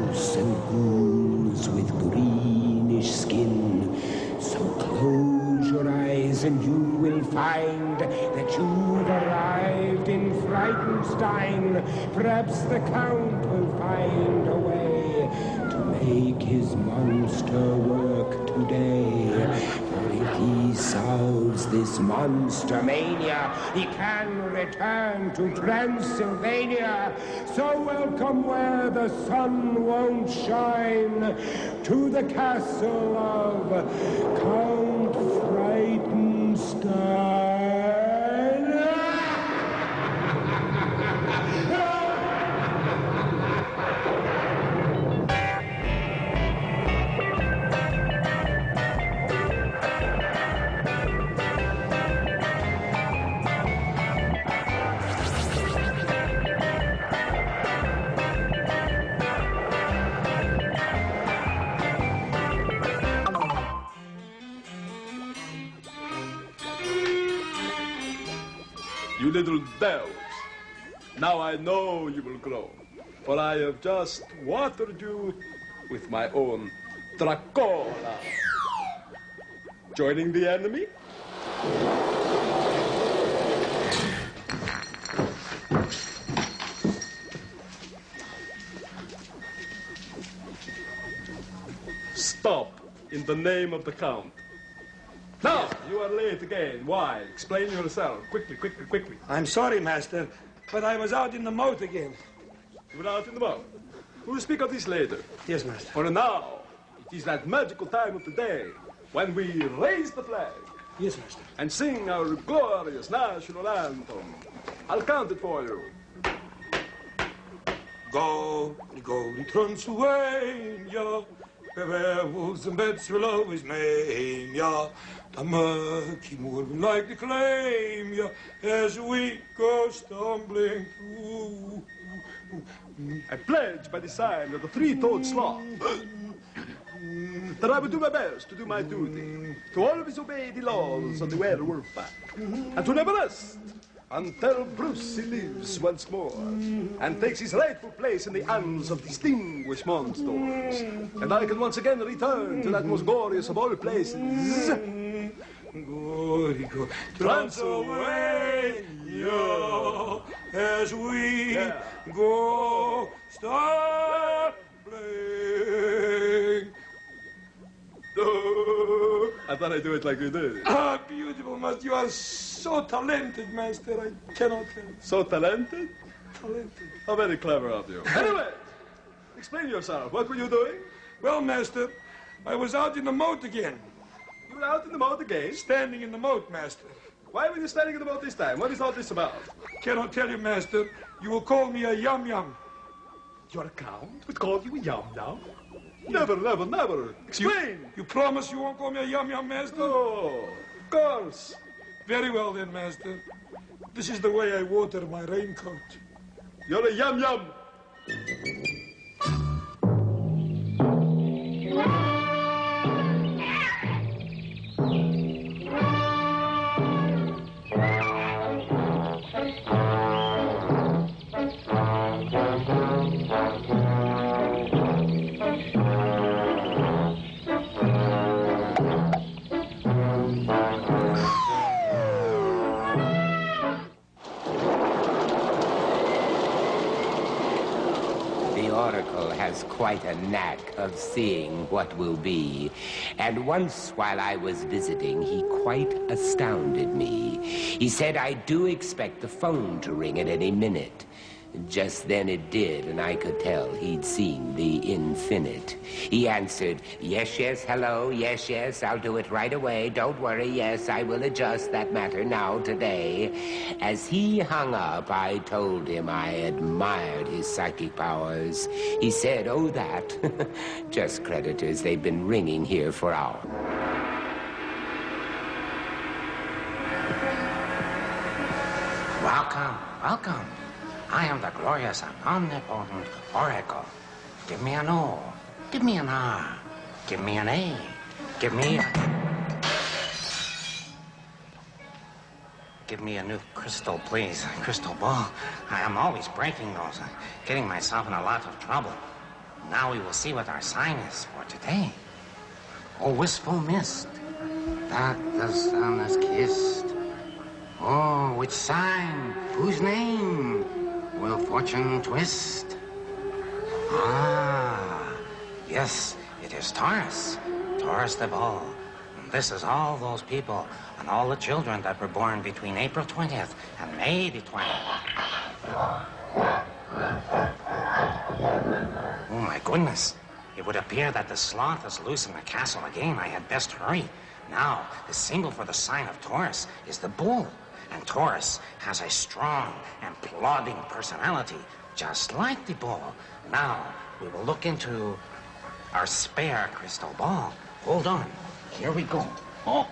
ghosts and ghouls with greenish skin. So close your eyes and you will find that you've arrived in Frightenstein. Perhaps the Count will find a way to make his monster work today. For if he solves this monster mania, he can return to Transylvania. So welcome where the sun won't shine, to the castle of Count Frightenstein. You little devils, now I know you will grow, for I have just watered you with my own Dracola. Joining the enemy? Stop, in the name of the Count. Now, you are late again. Why? Explain yourself. Quickly, quickly, quickly. I'm sorry, Master, but I was out in the moat again. You were out in the moat. We will speak of this later. Yes, Master. For now, it is that magical time of the day when we raise the flag. Yes, Master. And sing our glorious national anthem. I'll count it for you. Go, go to Transylvania, where werewolves and bats will always maim ya. The murky moor will likely claim ya as we go stumbling through. I pledge by the sign of the three-toed sloth that I will do my best to do my duty, to always obey the laws of the werewolf pack, and to never rest until Brucey lives once more and takes his rightful place in the annals of distinguished monsters, and I can once again return to that most glorious of all places, Go, Transylvania, as we go stumbling. I thought I'd do it like you did. Ah, beautiful, Master. You are so talented, Master. I cannot tell you. So talented? Talented. How very clever of you. Anyway, explain yourself. What were you doing? Well, Master, I was out in the moat again. You were out in the moat again? Standing in the moat, Master. Why were you standing in the moat this time? What is all this about? Cannot tell you, Master. You will call me a yum-yum. Your Count would call you a yum-yum? Never, never, never. Explain. You promise you won't call me a yum-yum, Master? Oh, of course. Very well, then, Master. This is the way I water my raincoat. You're a yum-yum. Has quite a knack of seeing what will be. And once while I was visiting, he quite astounded me. He said, I do expect the phone to ring at any minute. Just then it did, and I could tell he'd seen the infinite. He answered, yes, yes, hello, yes, yes, I'll do it right away. Don't worry, yes, I will adjust that matter now today. As he hung up, I told him I admired his psychic powers. He said, oh, that? Just creditors, they've been ringing here for hours. Welcome, welcome. I am the glorious and omnipotent Oracle. Give me an O. Give me an R. Give me an A. Give me a... Give me a new crystal, please. Crystal ball. I am always breaking those. Getting myself in a lot of trouble. Now we will see what our sign is for today. Oh, wistful mist, that the sun has kissed. Oh, which sign, whose name will fortune twist? Ah, yes, it is Taurus, Taurus the bull. And this is all those people and all the children that were born between April 20th and May the 20th. Oh, my goodness. It would appear that the sloth is loose in the castle again. I had best hurry. Now, the symbol for the sign of Taurus is the bull. And Taurus has a strong and plodding personality, just like the bull. Now, we will look into our spare crystal ball. Hold on. Here we go. Oh.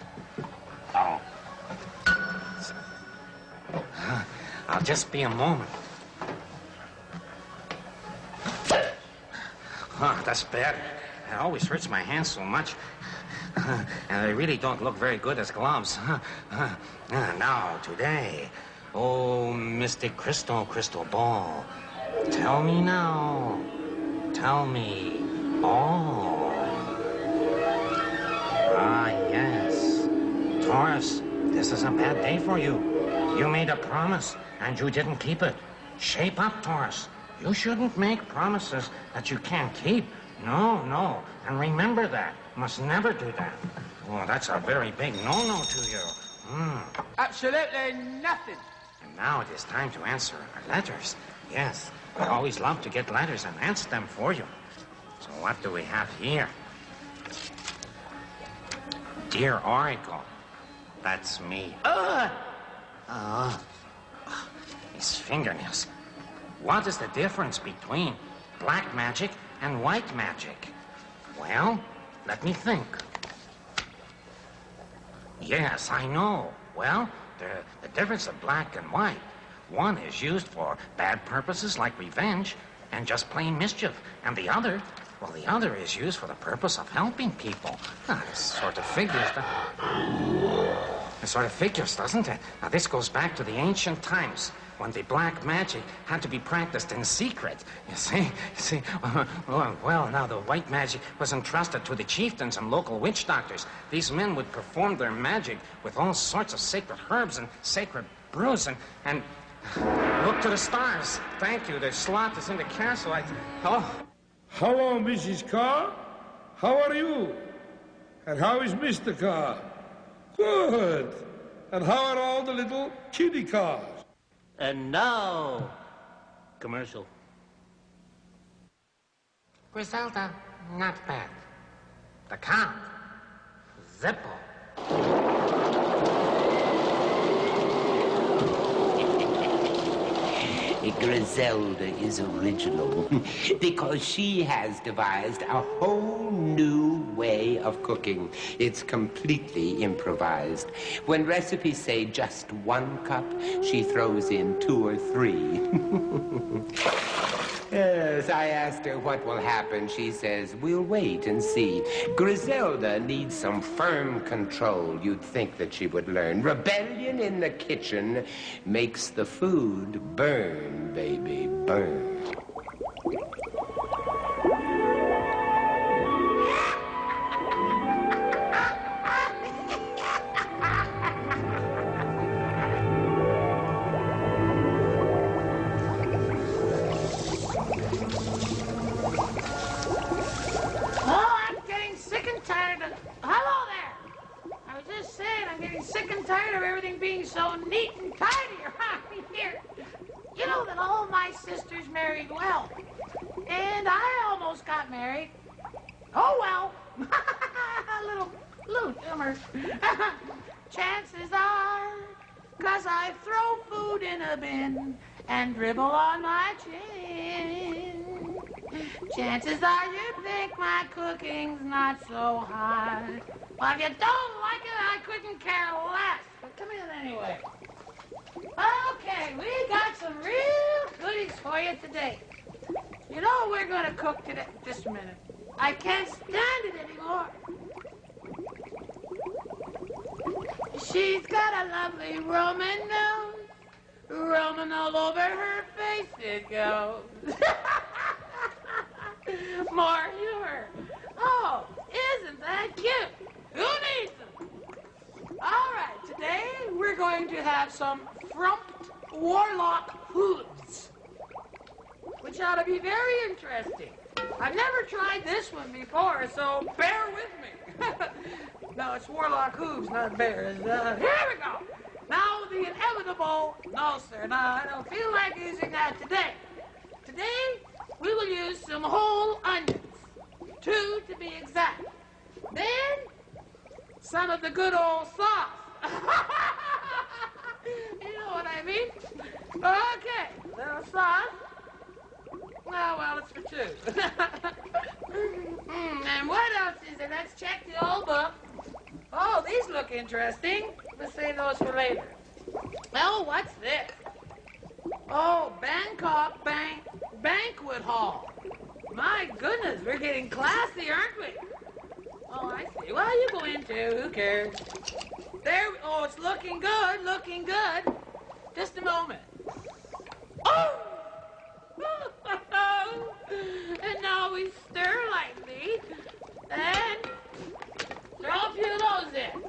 I'll just be a moment. That's better. It always hurts my hands so much. And they really don't look very good as gloves. Now, today, oh, mystic crystal ball, tell me now, tell me all. Ah, yes. Taurus, this is a bad day for you. You made a promise, and you didn't keep it. Shape up, Taurus. You shouldn't make promises that you can't keep. No. And remember that. Must never do that. Oh, that's a very big no-no to you. Absolutely nothing. And now it is time to answer our letters. Yes, I always love to get letters and answer them for you. So what do we have here? Dear Oracle, that's me. His fingernails. What is the difference between black magic and white magic? Well, let me think. Yes, I know. Well, the difference of black and white. One is used for bad purposes like revenge and just plain mischief. And the other is used for the purpose of helping people. It sort of figures, doesn't it? Now, this goes back to the ancient times when the black magic had to be practiced in secret. You see, well, now the white magic was entrusted to the chieftains and local witch doctors. These men would perform their magic with all sorts of sacred herbs and sacred brews and look to the stars. Thank you, the sloth is in the castle. Hello, Mrs. Carr. How are you? And how is Mr. Carr? Good. And how are all the little kitty cars? And now, commercial. Griselda, not bad. The Count, Zippo. Griselda is original because she has devised a whole new way of cooking. It's completely improvised. When recipes say just 1 cup, she throws in 2 or 3. Yes, I asked her what will happen. She says, we'll wait and see. Griselda needs some firm control. You'd think that she would learn. Rebellion in the kitchen makes the food burn, baby, burn. So neat and tidy around here. You know that all my sisters married well. And I almost got married. Oh well. little humor. Chances are, 'cause I throw food in a bin and dribble on my chin. Chances are you think my cooking's not so hard. Well, if you don't like it, I couldn't care less. But come in anyway. Okay, we got some real goodies for you today. You know what we're going to cook today? Just a minute. I can't stand it anymore. She's got a lovely Roman nose. Roman all over her face it goes. More humor. Oh, isn't that cute? Who needs them? All right, today we're going to have some frumped warlock hooves, which ought to be very interesting. I've never tried this one before, so bear with me. No, it's warlock hooves, not bears. Here we go. Now the inevitable. No, sir, no, I don't feel like using that today. Today, we will use some whole onions. 2 to be exact. Then, some of the good old sauce. You know what I mean? Okay, little sauce. Oh, well, it's for 2. And what else is there? Let's check the old book. Oh, these look interesting. Let's save those for later. Oh, what's this? Oh, Bangkok Banquet Hall. My goodness, we're getting classy, aren't we? Oh, I see. Well, you go in too. Who cares? There. Oh, it's looking good. Looking good. Just a moment. Oh! And now we stir lightly and throw a few of those in.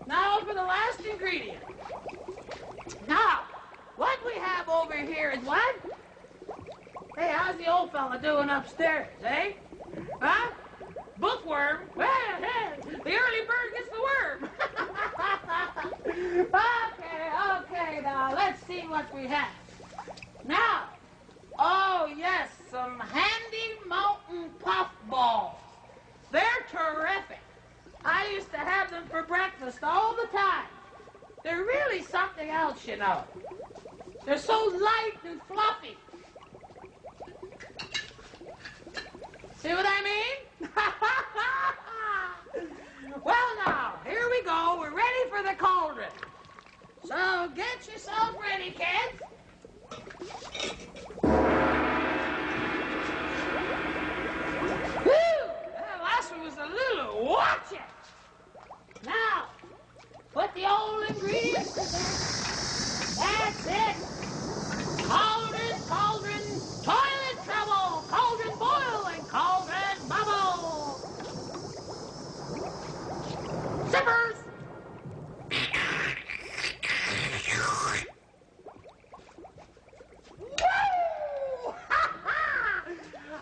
Now for the last ingredient. Now, what we have over here is what? Hey, how's the old fella doing upstairs, eh? Huh? Bookworm? Well, hey, the early bird gets the worm. Okay, now let's see what we have. Now, oh yes, some handy mountain puff balls. They're terrific. I used to have them for breakfast all the time. They're really something else, you know. They're so light and fluffy. See what I mean? Well, now, here we go. We're ready for the cauldron. So get yourself ready, kids. Whew! That last one was a little. Watch it. Now, put the old ingredients in there. That's it. Cauldron, cauldron, toilet trouble, cauldron boil, and cauldron bubble. Zippers. Woo!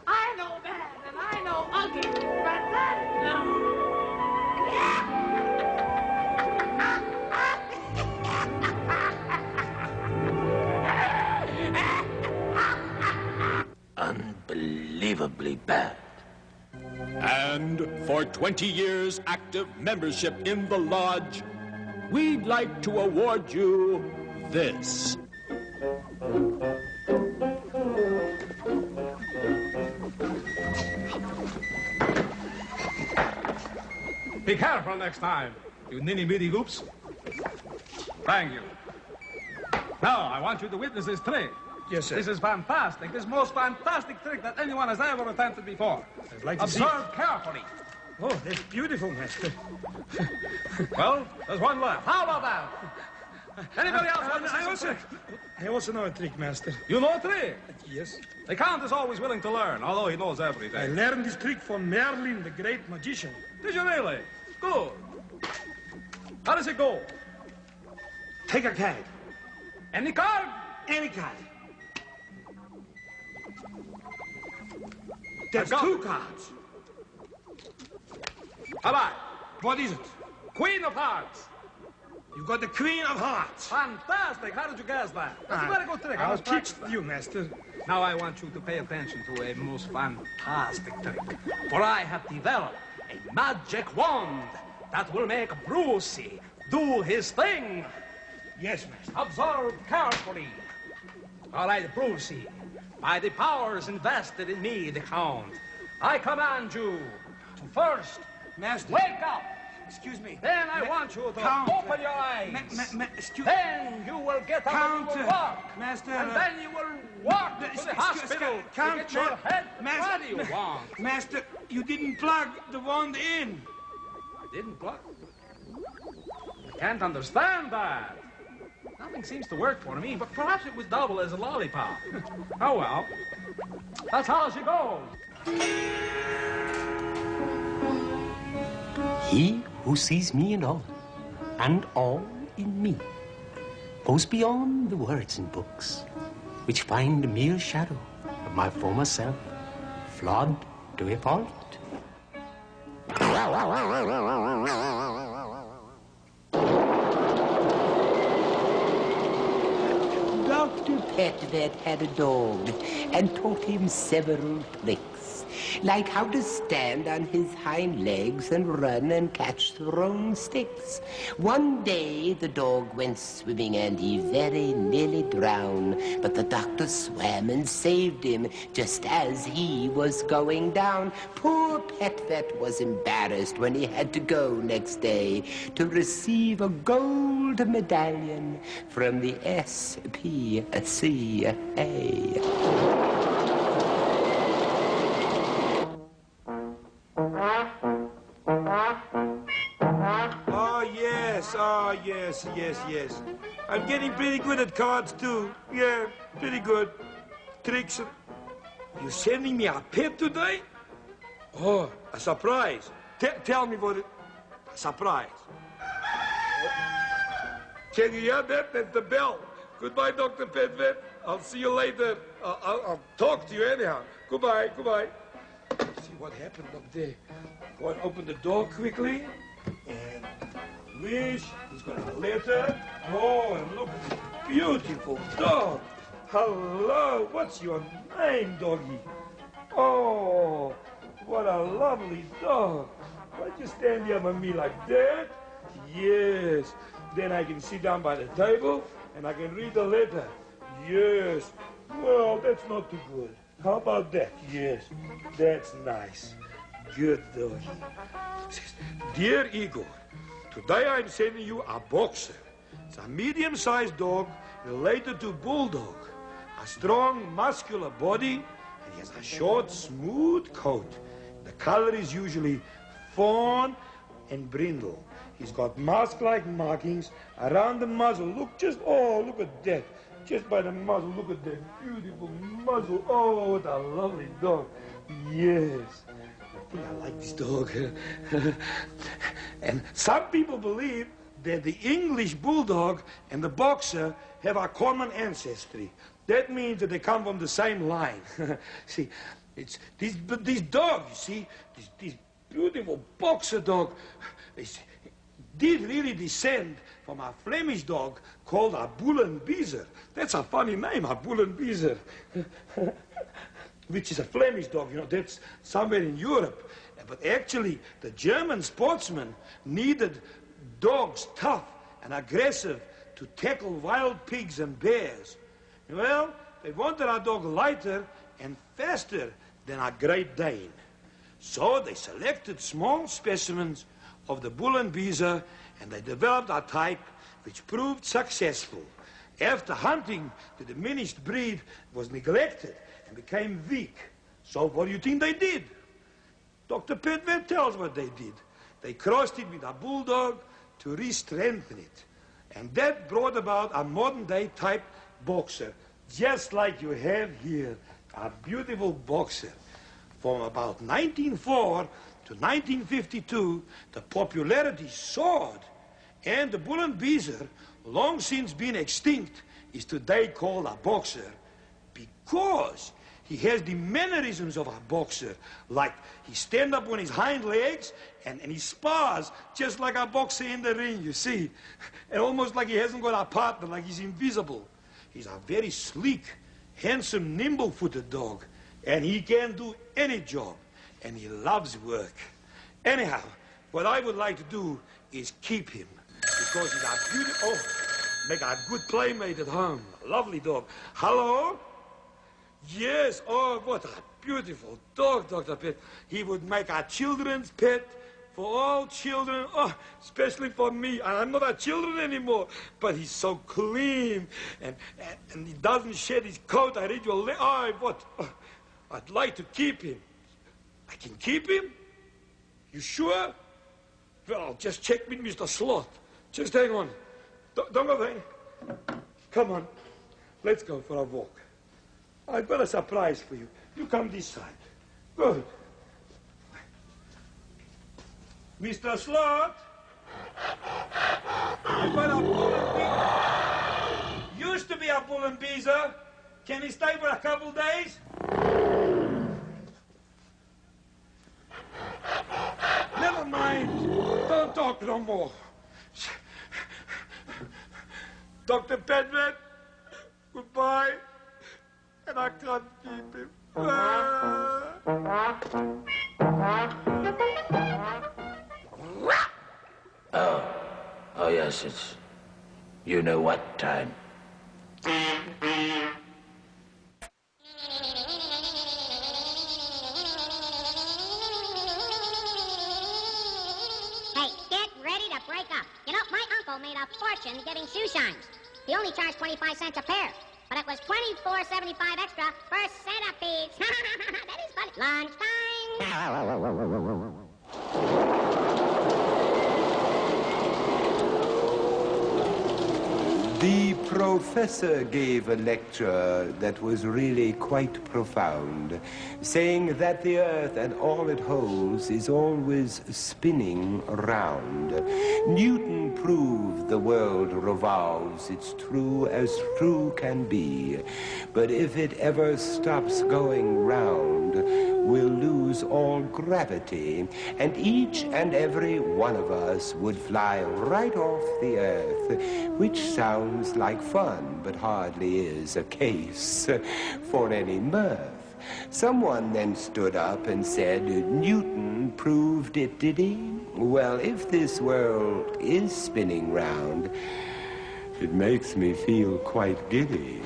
I know bad and I know ugly, but that no. Unbelievably bad. And for 20 years active membership in the lodge, we'd like to award you this. Be careful next time, you ninny-bitty goops. Thank you. Now, I want you to witness this trick. Yes, sir. This is fantastic. This most fantastic trick that anyone has ever attempted before. I'd like to see Observe carefully. Oh, that's beautiful, Master. Well, there's one left. How about that? Anybody else want to see some trick? I also know a trick, Master. You know a trick? Yes. The Count is always willing to learn, although he knows I everything. learned this trick from Merlin, the great magician. Did you really? Good. How does it go? Take a card. Any card? Any card. There's got 2 it. cards. All right. What is it? Queen of Hearts. You got the Queen of Hearts. Fantastic. How did you guess that? That's a very good trick. I I'll was teach practicing. you, Master. Now I want you to pay attention to a most fantastic trick. For I have developed a magic wand that will make Brucey do his thing. Yes, Master. Observe carefully. All right, Brucey, by the powers invested in me, the Count, I command you to first Master. wake up. Excuse me. Then I want you to Count. open your eyes. Excuse Then you will get up and you will walk. Master. And then you will walk to the hospital to get your head. What do you want? Master, you didn't plug the wand in. I didn't plug. I can't understand that. Nothing seems to work for me, but perhaps it was double as a lollipop. Oh well. That's how she goes. He who sees me in all, and all in me, goes beyond the words in books, which find a mere shadow of my former self, flawed to a fault. Dr. Petvet had a dog and taught him several tricks, like how to stand on his hind legs and run and catch thrown sticks. One day the dog went swimming and he very nearly drowned, but the doctor swam and saved him just as he was going down. Poor Petvet was embarrassed when he had to go next day to receive a gold medallion from the SPCA. Yes. I'm getting pretty good at cards, too. Yeah, pretty good. Tricks. You sending me a pet today? Oh, a surprise. Tell me what it... A surprise. Can you hear that? That's the bell. Goodbye, Dr. Petvet. I'll see you later. I'll talk to you anyhow. Goodbye. See what happened up there. Go and open the door quickly. And Wish, he's got a letter. Oh, and look at this beautiful dog. Hello, what's your name, doggy? Oh, what a lovely dog. Why'd you stand here with me like that? Yes. Then I can sit down by the table and I can read the letter. Yes. Well, that's not too good. How about that? Yes. That's nice. Good doggy. Dear Igor, today I'm sending you a boxer. It's a medium-sized dog related to bulldog. A strong, muscular body, and he has a short, smooth coat. The color is usually fawn and brindle. He's got mask-like markings around the muzzle. Look at that. Just by the muzzle, look at that beautiful muzzle. Oh, what a lovely dog. Yes. I think I like this dog. And some people believe that the English bulldog and the boxer have a common ancestry. That means that they come from the same line. See, it's these dogs, you see, this beautiful boxer dog did really descend from a Flemish dog called a Bull and Beezer. That's a funny name, a Bull and Beezer. Which is a Flemish dog, you know, that's somewhere in Europe. But actually, the German sportsmen needed dogs tough and aggressive to tackle wild pigs and bears. Well, they wanted a dog lighter and faster than a Great Dane. So they selected small specimens of the Bull and Beezer, and they developed a type which proved successful. After hunting, the diminished breed was neglected and became weak. So what do you think they did? Dr. Petvet tells what they did. They crossed it with a bulldog to re-strengthen it. And that brought about a modern-day type boxer, just like you have here, a beautiful boxer. From about 1904 to 1952, the popularity soared, and the Bull and Beezer, long since been extinct, is today called a boxer because he has the mannerisms of a boxer, like he stands up on his hind legs and he spars just like a boxer in the ring, you see. And almost like he hasn't got a partner, like he's invisible. He's a very sleek, handsome, nimble-footed dog, and he can do any job, and he loves work. Anyhow, what I would like to do is keep him, because he's a beautiful, make a good playmate at home. A lovely dog. Hello? Yes, oh, what a beautiful dog, Dr. Pet. He would make a children's pet for all children, oh, especially for me. I'm not a children anymore, but he's so clean, and he doesn't shed his coat. I read your letter. Oh, what? Oh, I'd like to keep him. I can keep him? You sure? Well, I'll just check with Mr. Sloth. Just hang on. Don't go away. Come on. Let's go for a walk. I've got a surprise for you. You come this side. Good. Mr. Slot? I've got a bull and bee. Used to be a bull and beezer. Can he stay for a couple days? Never mind. Don't talk no more. Dr. Penman, goodbye. And I can't keep him. Oh yes, it's you know what time. Hey, get ready to break up. You know, my uncle made a fortune getting shoe shines. He only charged 25 cents a pair, but it was $24.75 extra per centipedes. That is funny. Lunchtime. The professor gave a lecture that was really quite profound, saying that the earth and all it holds is always spinning round. Newton proved the world revolves, it's true as true can be. But if it ever stops going round, we'll lose all gravity, and each and every one of us would fly right off the earth, which sounds like fun, but hardly is a case for any mirth. Someone then stood up and said, Newton proved it, did he? Well, if this world is spinning round, it makes me feel quite giddy.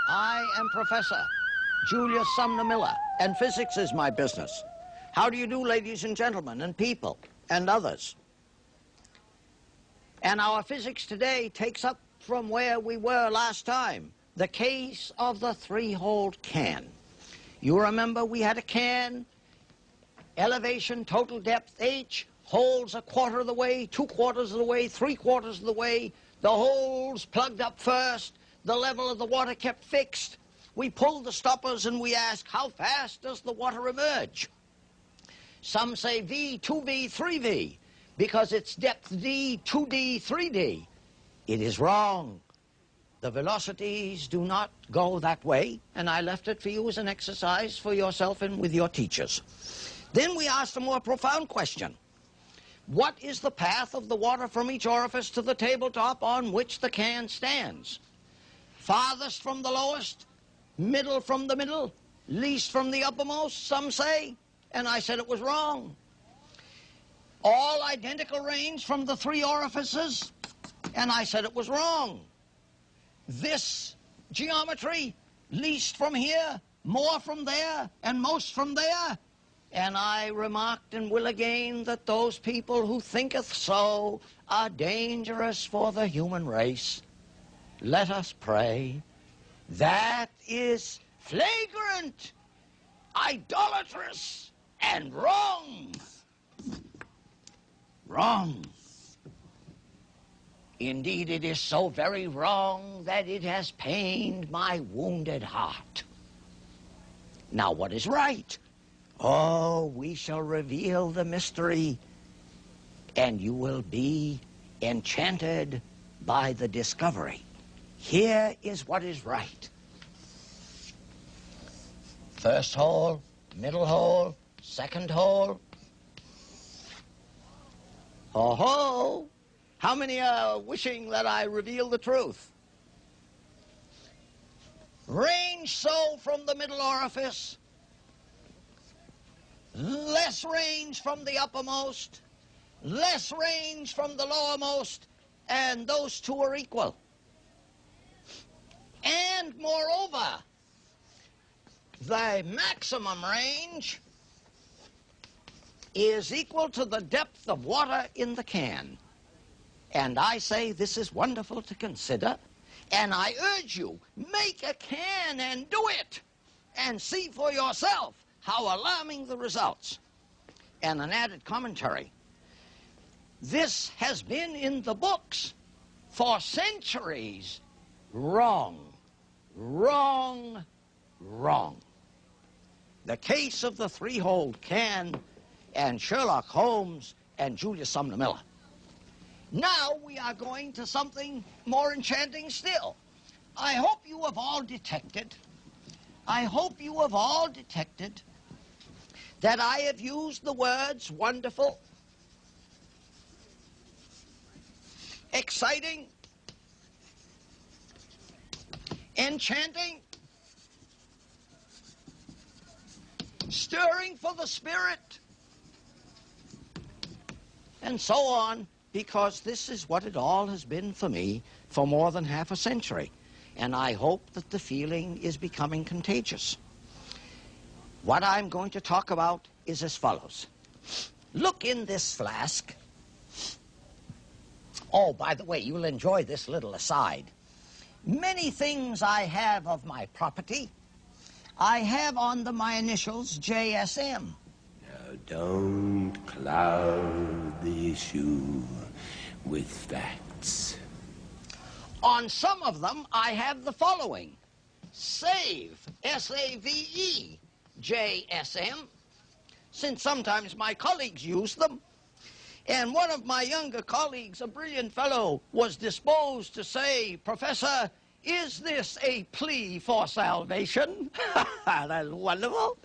I am Professor Julius Sumner Miller, and physics is my business. How do you do, ladies and gentlemen, and people, and others? And our physics today takes up from where we were last time, the case of the three-holed can. You remember we had a can, elevation, total depth H, holes a quarter of the way, 2/4 of the way, 3/4 of the way, the holes plugged up first, the level of the water kept fixed. We pulled the stoppers and we asked, how fast does the water emerge? Some say V, 2V, 3V, because it's depth D, 2D, 3D. It is wrong. The velocities do not go that way, and I left it for you as an exercise for yourself and with your teachers. Then we asked a more profound question. What is the path of the water from each orifice to the tabletop on which the can stands? Farthest from the lowest, middle from the middle, least from the uppermost, some say, and I said it was wrong. All identical range from the three orifices, and I said it was wrong. This geometry, least from here, more from there, and most from there, and I remarked and will again that those people who thinketh so are dangerous for the human race. Let us pray. That is flagrant, idolatrous, and wrong. Wrong. Indeed, it is so very wrong that it has pained my wounded heart. Now, what is right? Oh, we shall reveal the mystery, and you will be enchanted by the discovery. Here is what is right. First hole, middle hole, second hole. Oh-ho! How many are wishing that I reveal the truth? Range so from the middle orifice, less range from the uppermost, less range from the lowermost, and those two are equal. And moreover, the maximum range is equal to the depth of water in the can. And I say this is wonderful to consider, and I urge you, make a can and do it, and see for yourself how alarming the results. And an added commentary. This has been in the books for centuries. Wrong. Wrong. Wrong. The case of the three-holed can and Sherlock Holmes and Julius Sumner Miller. Now we are going to something more enchanting still. I hope you have all detected that I have used the words wonderful, exciting, enchanting, stirring for the spirit, and so on, because this is what it all has been for me for more than half a century. And I hope that the feeling is becoming contagious. What I'm going to talk about is as follows. Look in this flask. Oh, by the way, you'll enjoy this little aside. Many things I have of my property, I have on them my initials, JSM. Now, don't cloud the issue with facts. On some of them, I have the following. SAVE, S-A-V-E, JSM, since sometimes my colleagues use them. And one of my younger colleagues, a brilliant fellow, was disposed to say, Professor, is this a plea for salvation? That's wonderful.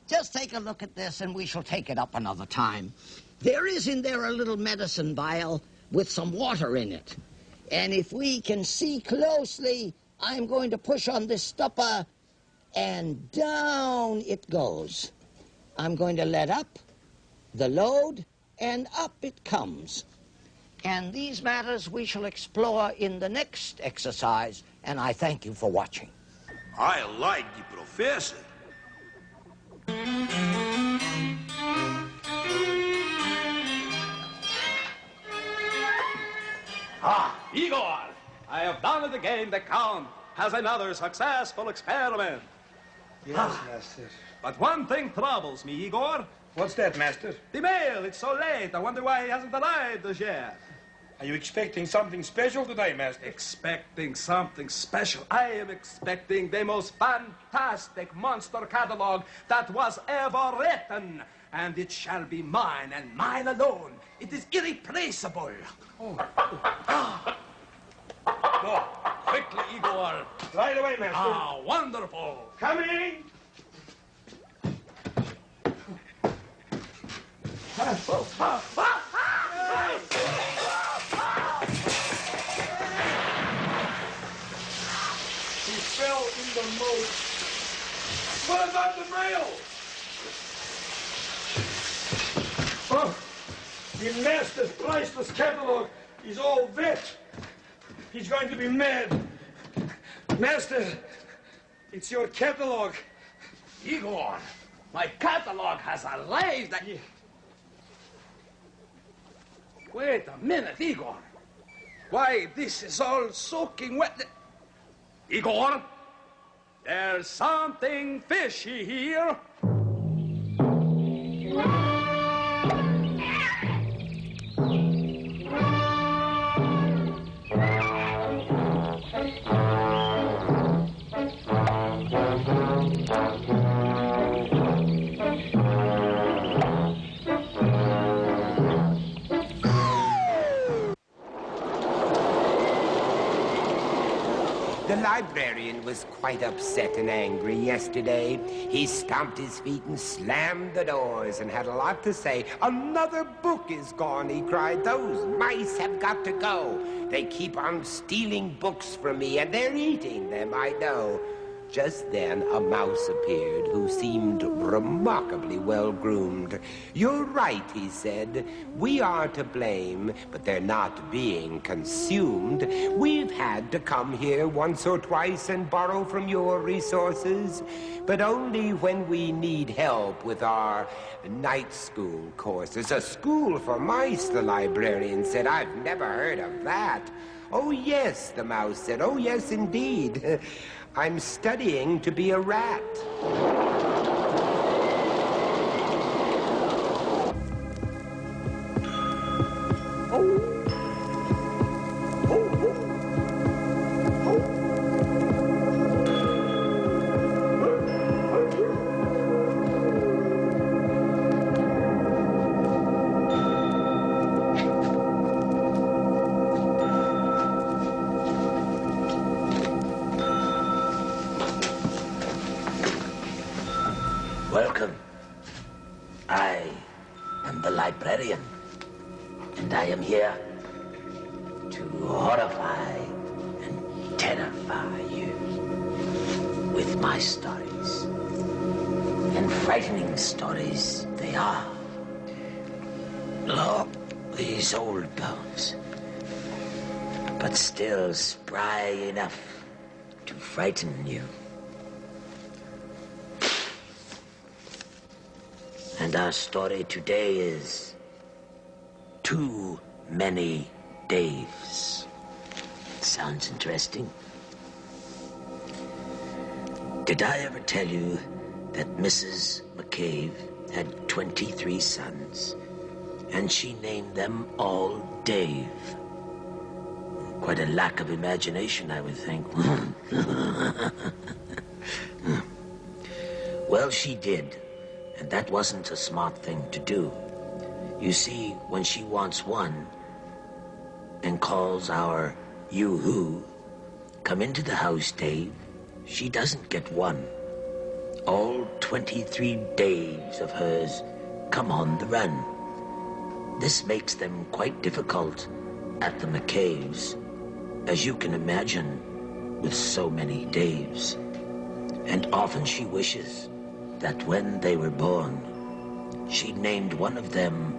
Just take a look at this and we shall take it up another time. There is in there a little medicine vial with some water in it. And if we can see closely, I'm going to push on this stopper, and down it goes. I'm going to let up the load, and up it comes. And these matters we shall explore in the next exercise, and I thank you for watching. I like the professor. Igor, I have done it again. The Count has another successful experiment. Yes, Master. But one thing troubles me, Igor. What's that, Master? The mail, it's so late. I wonder why he hasn't arrived as yet. Are you expecting something special today, Master? Expecting something special? I am expecting the most fantastic monster catalog that was ever written. And it shall be mine and mine alone. It is irreplaceable. No, quickly, Igor. Right away, Master. Ah, wonderful. Coming! He fell in the moat. What about the mail? Oh, the master's priceless catalog is all wet. He's going to be mad. Master, it's your catalog. Igor, my catalog has arrived. Wait a minute, Igor. Why, this is all soaking wet. Igor, there's something fishy here. The librarian was quite upset and angry yesterday. He stomped his feet and slammed the doors and had a lot to say. Another book is gone, he cried. Those mice have got to go. They keep on stealing books from me, and they're eating them, I know. Just then, a mouse appeared who seemed remarkably well-groomed. You're right, he said. We are to blame, but they're not being consumed. We've had to come here once or twice and borrow from your resources, but only when we need help with our night school courses. A school for mice, the librarian said. I've never heard of that. Oh, yes, the mouse said. Oh, yes, indeed. I'm studying to be a rat. Oh. Oh. Oh. here to horrify and terrify you with my stories. And frightening stories they are. Look, these old bones, but still spry enough to frighten you. And our story today is Too Many Daves. Sounds interesting. Did I ever tell you that Mrs. McCabe had 23 sons, and she named them all Dave? Quite a lack of imagination, I would think. Well, she did, and that wasn't a smart thing to do. You see, when she wants one and calls our you-who, come into the house, Dave, she doesn't get one. All 23 Daves of hers come on the run. This makes them quite difficult at the McCaves, as you can imagine, with so many Daves. And often she wishes that when they were born, she'd named one of them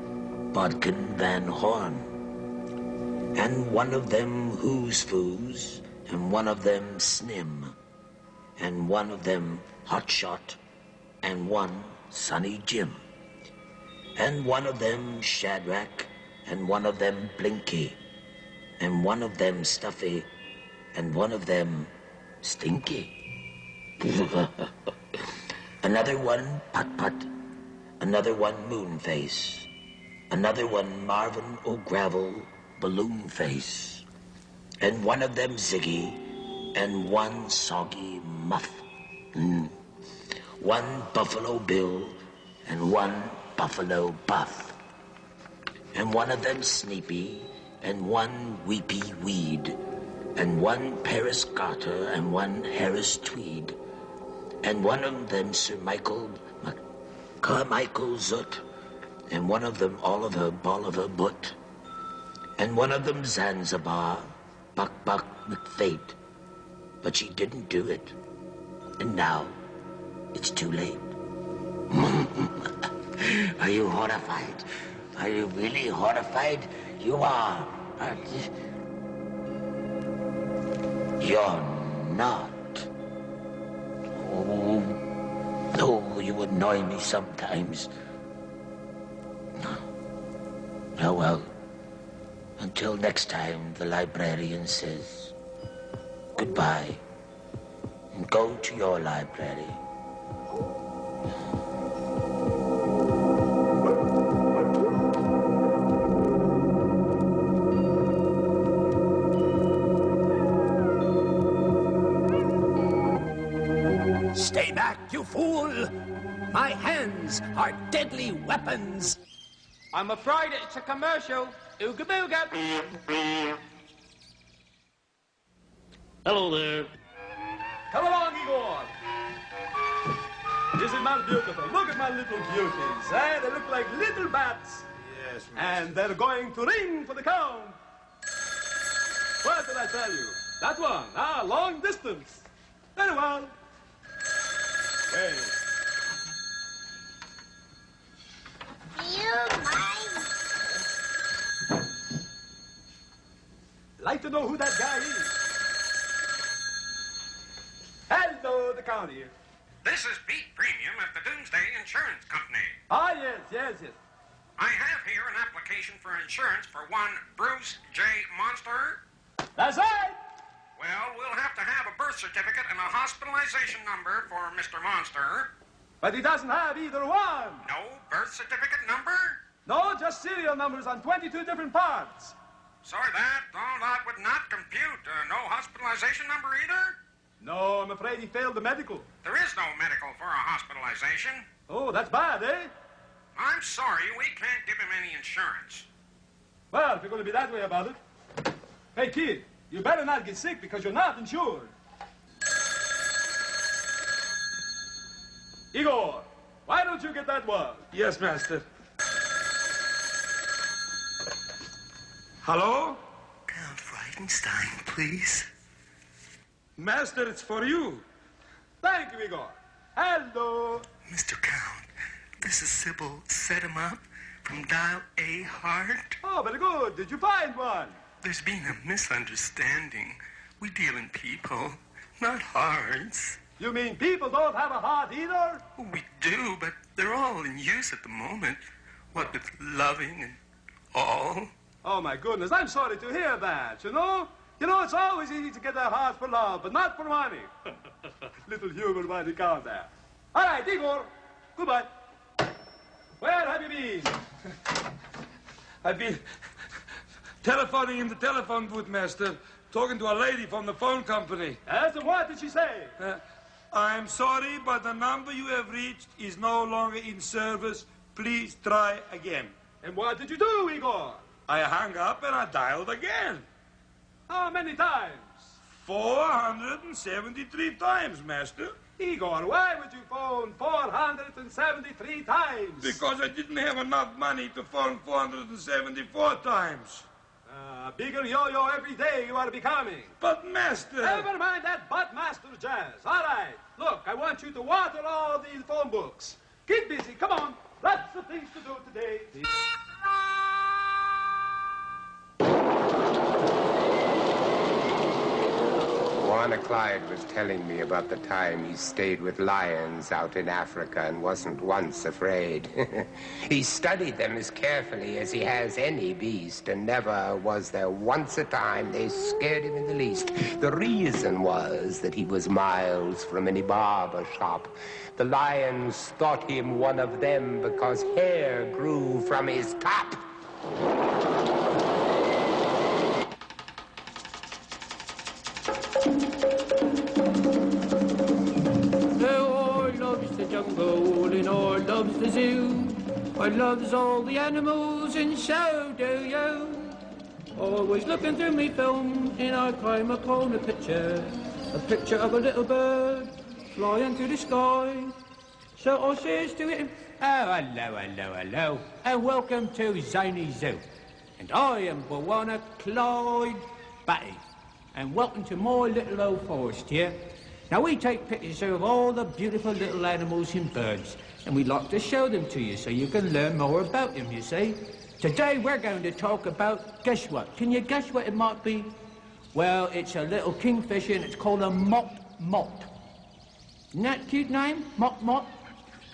Bodkin Van Horn, and one of them Who's Foos, and one of them Snim, and one of them Hotshot, and one Sonny Jim, and one of them Shadrach, and one of them Blinky, and one of them Stuffy, and one of them Stinky. Another one Putt-Putt, another one Moonface, another one Marvin O'Gravel Balloon Face, and one of them Ziggy, and one Soggy Muff. One Buffalo Bill, and one Buffalo Buff, and one of them Sneepy, and one Weepy Weed, and one Paris Garter, and one Harris Tweed, and one of them Sir Michael Carmichael Zut, and one of them Oliver Bolivar Butt, and one of them Zanzibar Buck McFate. But she didn't do it. And now it's too late. Are you horrified? Are you really horrified? You are, aren't you? You're not. Oh, you annoy me sometimes. Oh, well, until next time, the librarian says goodbye, and go to your library. Stay back, you fool! My hands are deadly weapons. I'm afraid it's a commercial. Ooga booga. Hello there. Come along, Igor. Isn't that beautiful? Look at my little beauties. Eh? They look like little bats. Yes, miss. And they're going to ring for the count. What did I tell you? That one. Long distance. Very well. Wait. Like to know who that guy is. Hello, the count here. This is Pete Premium at the Doomsday Insurance Company. Ah, yes. I have here an application for insurance for one Bruce J. Monster. That's right. Well, we'll have to have a birth certificate and a hospitalization number for Mr. Monster. But he doesn't have either one. No birth certificate number? No, just serial numbers on 22 different parts. Sorry, that would not compute. No hospitalization number either? No, I'm afraid he failed the medical. There is no medical for a hospitalization. Oh, that's bad, eh? I'm sorry, we can't give him any insurance. Well, if you're going to be that way about it. Hey, kid, you better not get sick because you're not insured. Igor, why don't you get that one? Yes, master. Hello? Count Ghtenstein, please. Master, it's for you. Thank you, Igor. Hello. Mr. Count, this is Sybil Set-em-up from Dial A Heart. Oh, very good. Did you find one? There's been a misunderstanding. We deal in people, not hearts. You mean people don't have a heart either? We do, but they're all in use at the moment. What with loving and all. Oh, my goodness. I'm sorry to hear that, you know? You know, it's always easy to get a heart for love, but not for money. Little humor by the count there. All right, Igor. Goodbye. Where have you been? I've been telephoning in the telephone booth, Master, talking to a lady from the phone company. Yes, and what did she say? I'm sorry, but the number you have reached is no longer in service. Please try again. And what did you do, Igor? I hung up and I dialed again. How many times? 473 times, Master. Igor, why would you phone 473 times? Because I didn't have enough money to phone 474 times. Bigger yo-yo every day you are becoming. But, Master... Never mind that but, Master Jazz. All right. Look, I want you to water all these phone books. Get busy. Come on. Lots of things to do today. Juana Clyde was telling me about the time he stayed with lions out in Africa and wasn't once afraid. He studied them as carefully as he has any beast, and never was there once a time they scared him in the least. The reason was that he was miles from any barber shop. The lions thought him one of them because hair grew from his top. Jungle and I loves the zoo. I loves all the animals and so do you. Always looking through me film and I came upon a picture of a little bird flying through the sky. So I says to him, oh, hello, and welcome to Zany Zoo. And I am Juana Clyde Batty, and welcome to my little old forest here. Now, we take pictures of all the beautiful little animals and birds, and we'd like to show them to you so you can learn more about them, you see. Today, we're going to talk about, guess what? Can you guess what it might be? Well, it's a little kingfisher, and it's called a mott. Isn't that a cute name? Mott.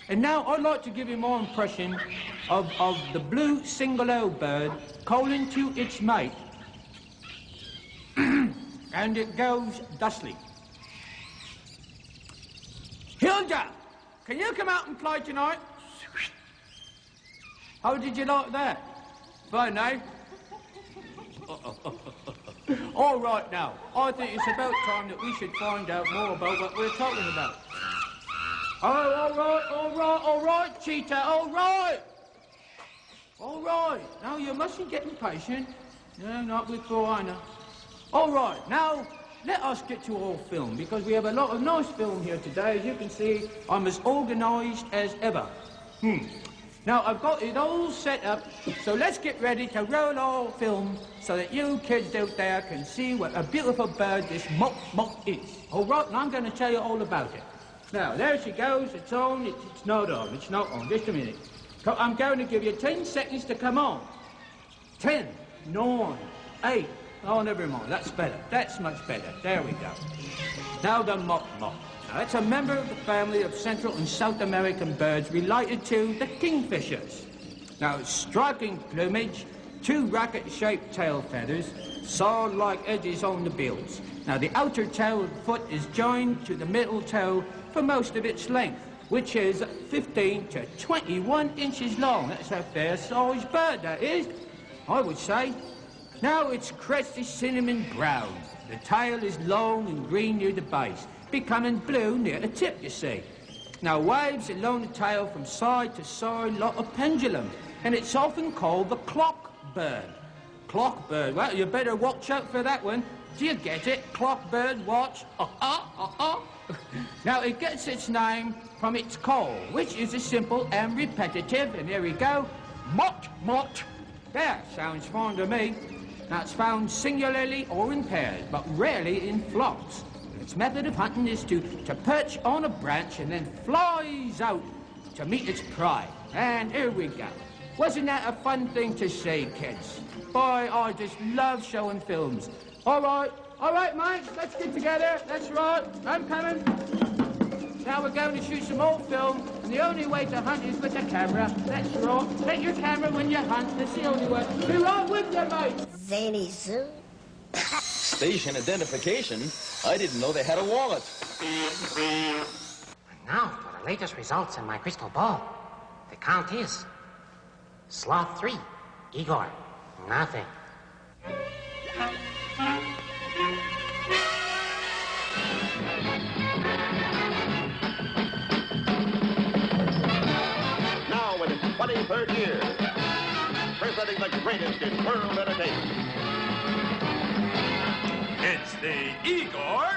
And now, I'd like to give you more impression of the blue single-O bird calling to its mate. And it goes thusly. Hilda, can you come out and play tonight? How did you like that? Fine, eh? All right now, I think it's about time that we should find out more about what we're talking about. Oh, all right, Cheetah, all right. Now, you mustn't get impatient. No, not with Brianna. All right, now, let us get to our film, because we have a lot of nice film here today. As you can see, I'm as organised as ever. Now, I've got it all set up, so let's get ready to roll our film so that you kids out there can see what a beautiful bird this mott is. All right, and I'm going to tell you all about it. Now, there she goes. It's on. It's not on. It's not on. Just a minute. I'm going to give you 10 seconds to come on. 10, 9, 8. Oh, never mind. That's better. That's much better. There we go. Now the mott. Now, that's a member of the family of Central and South American birds related to the kingfishers. Now, it's striking plumage, 2 racket-shaped tail feathers, sword-like edges on the bills. Now, the outer tail foot is joined to the middle toe for most of its length, which is 15 to 21 inches long. That's a fair-sized bird, that is, I would say. Now, its crest is cinnamon brown. The tail is long and green near the base, becoming blue near the tip, you see. Now, waves along the tail from side to side like a pendulum, and it's often called the clock bird. Clock bird. Well, you better watch out for that one. Do you get it? Clock bird, watch. Now, it gets its name from its call, which is a simple and repetitive, and here we go, mott. There, sounds fine to me. Now, it's found singularly or in pairs, but rarely in flocks. Its method of hunting is to perch on a branch and then flies out to meet its prey. And here we go. Wasn't that a fun thing to say, kids? Boy, I just love showing films. All right, mates, let's get together. That's right, I'm coming. Now we're going to shoot some old film, and the only way to hunt is with a camera. That's right. Take your camera when you hunt. That's the only way. Be right with you, mate. Zany Zoo. Station identification? I didn't know they had a wallet. And now for the latest results in my crystal ball. The count is Sloth 3, Igor, nothing. Now in its 23rd year, presenting the greatest in world entertainment. It's the Igor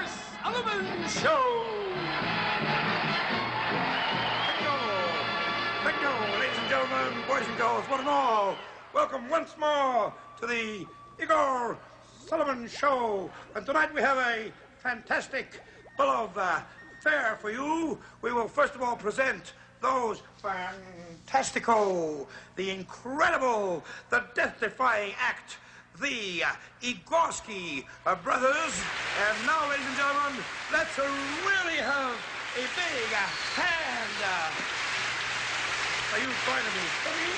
Sullivan Show! Thank you, ladies and gentlemen, boys and girls, one and all. Welcome once more to the Igor Sullivan Show. And tonight we have a fantastic bill of fare for you. We will first of all present those fantastical, the incredible, the death-defying act, the Igorski brothers. And now, ladies and gentlemen, let's really have a big hand. Are you trying to be funny?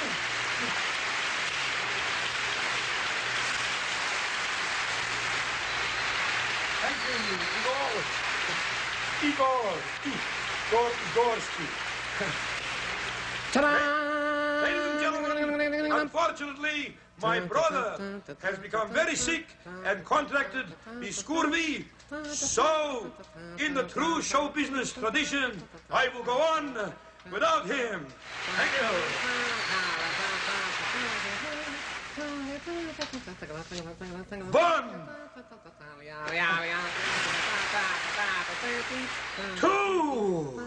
Thank you, Igorski. Ta-da! Ladies and gentlemen, unfortunately, my brother has become very sick and contracted the scurvy. So, in the true show business tradition, I will go on without him. Thank you. One. Two.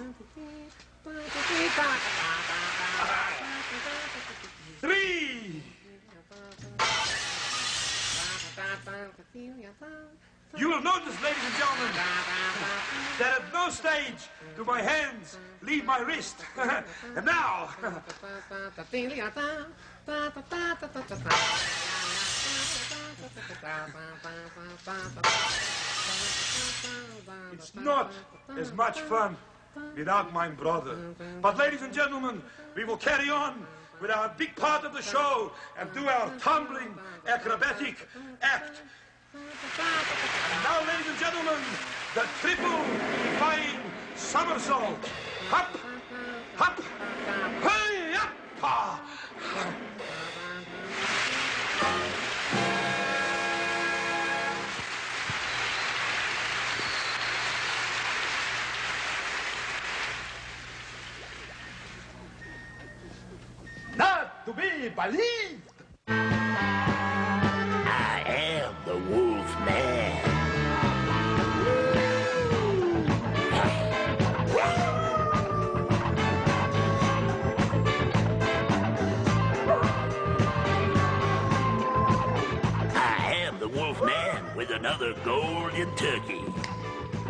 Three. You will notice, ladies and gentlemen, that at no stage do my hands leave my wrist. And now... It's not as much fun without my brother. But ladies and gentlemen, we will carry on with our big part of the show and do our tumbling acrobatic act. And now, ladies and gentlemen, the triple defying somersault. Hop, hop, hey, up, ha. Not to be believed. I am the Wolf Man. I am the Wolf Man with another golden turkey.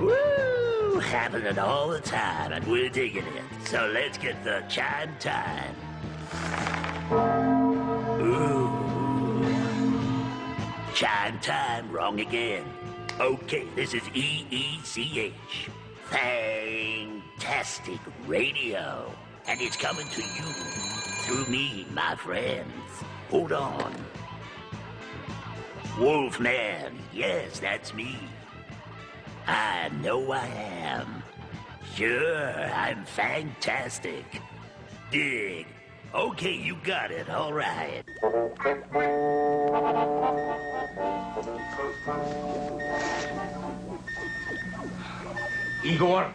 Woo! Happening all the time, and we're digging it. So let's get the chime time. Ooh. Chime time, wrong again. Okay, this is EECH. Fantastic radio. And it's coming to you through me, my friends. Hold on. Wolfman, yes, that's me. I know I am. Sure, I'm fantastic. Dig. Okay, you got it. All right. Igor?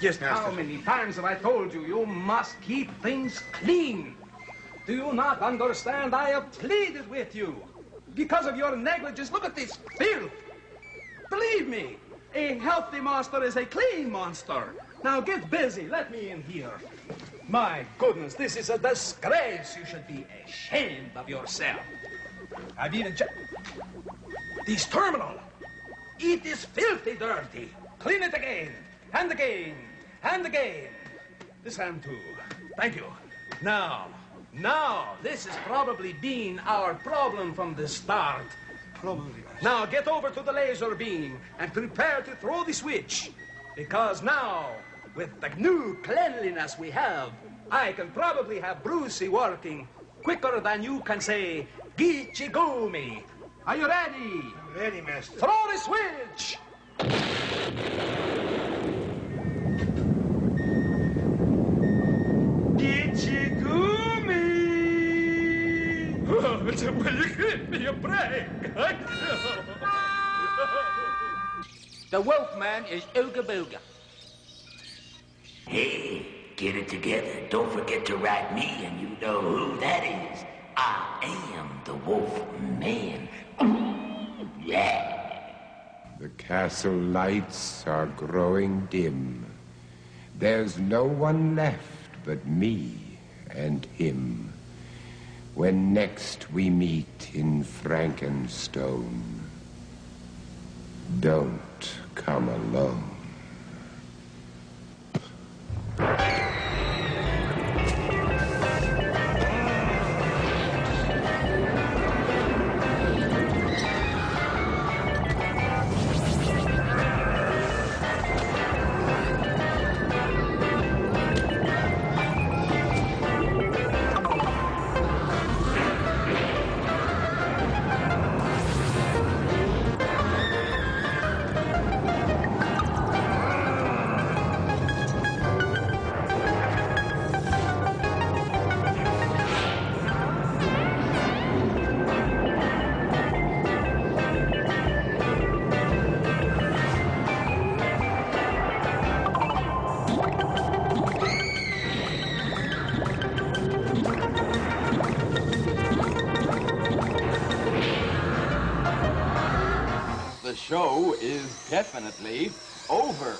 Yes, Master. How many times have I told you, you must keep things clean? Do you not understand? I have pleaded with you. Because of your negligence, look at this filth. Believe me, a healthy monster is a clean monster. Now get busy. Let me in here. My goodness, this is a disgrace. You should be ashamed of yourself. I've even checked. This terminal, it is filthy dirty. Clean it again, and again, and again. This hand too. Thank you. Now, this has probably been our problem from the start. Probably. Now get over to the laser beam and prepare to throw the switch. Because now, with the new cleanliness we have, I can probably have Brucey working quicker than you can say, Gichigumi. Are you ready? I'm ready, Master. Throw the switch! Gichigumi! Oh, will you give me a break? The Wolfman is Ooga Booga. Hey, get it together. Don't forget to write me, and you know who that is. I am the Wolfman. Yeah. The castle lights are growing dim. There's no one left but me and him. When next we meet in Frankenstone, don't come alone. The show is definitely over.